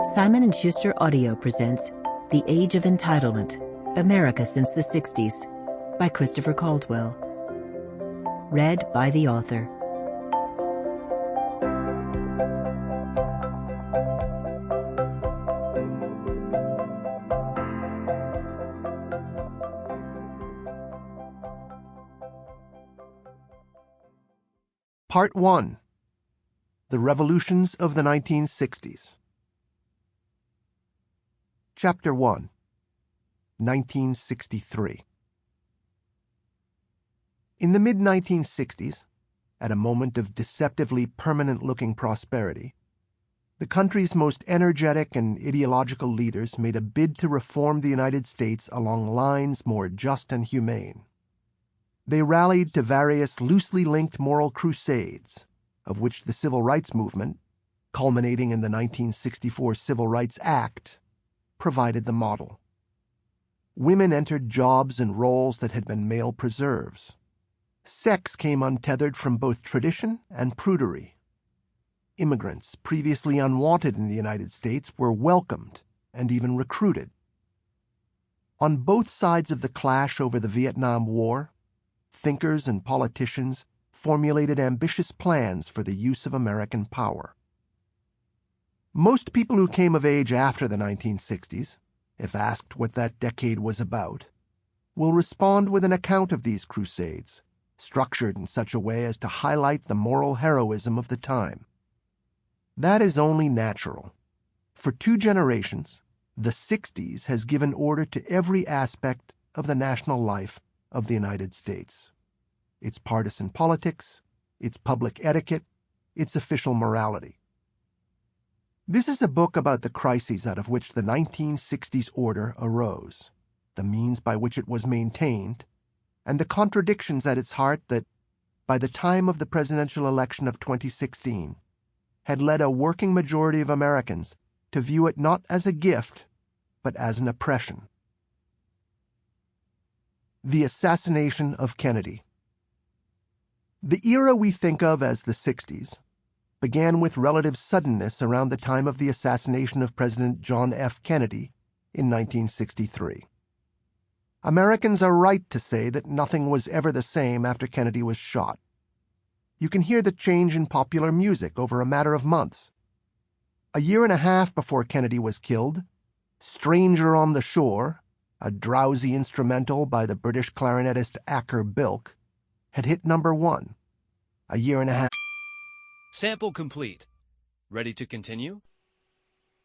Simon & Schuster Audio presents The Age of Entitlement, America Since the 60s, by Christopher Caldwell. Read by the author. Part 1. The Revolutions of the 1960s. Chapter 1. 1963. In the mid-1960s, at a moment of deceptively permanent-looking prosperity, the country's most energetic and ideological leaders made a bid to reform the United States along lines more just and humane. They rallied to various loosely linked moral crusades, of which the Civil Rights Movement, culminating in the 1964 Civil Rights Act, provided the model. Women entered jobs and roles that had been male preserves. Sex came untethered from both tradition and prudery. Immigrants previously unwanted in the United States were welcomed and even recruited. On both sides of the clash over the Vietnam War, thinkers and politicians formulated ambitious plans for the use of American power. Most people who came of age after the 1960s, if asked what that decade was about, will respond with an account of these crusades, structured in such a way as to highlight the moral heroism of the time. That is only natural. For 2 generations, the 60s has given order to every aspect of the national life of the United States. Its partisan politics, its public etiquette, its official morality. This is a book about the crises out of which the 1960s order arose, the means by which it was maintained, and the contradictions at its heart that, by the time of the presidential election of 2016, had led a working majority of Americans to view it not as a gift, but as an oppression. The assassination of Kennedy. The era we think of as the 60s began with relative suddenness around the time of the assassination of President John F. Kennedy in 1963. Americans are right to say that nothing was ever the same after Kennedy was shot. You can hear the change in popular music over a matter of months. A year and a half before Kennedy was killed, "Stranger on the Shore," a drowsy instrumental by the British clarinetist Acker Bilk, had hit number 1. A year and a half. Sample complete. Ready to continue?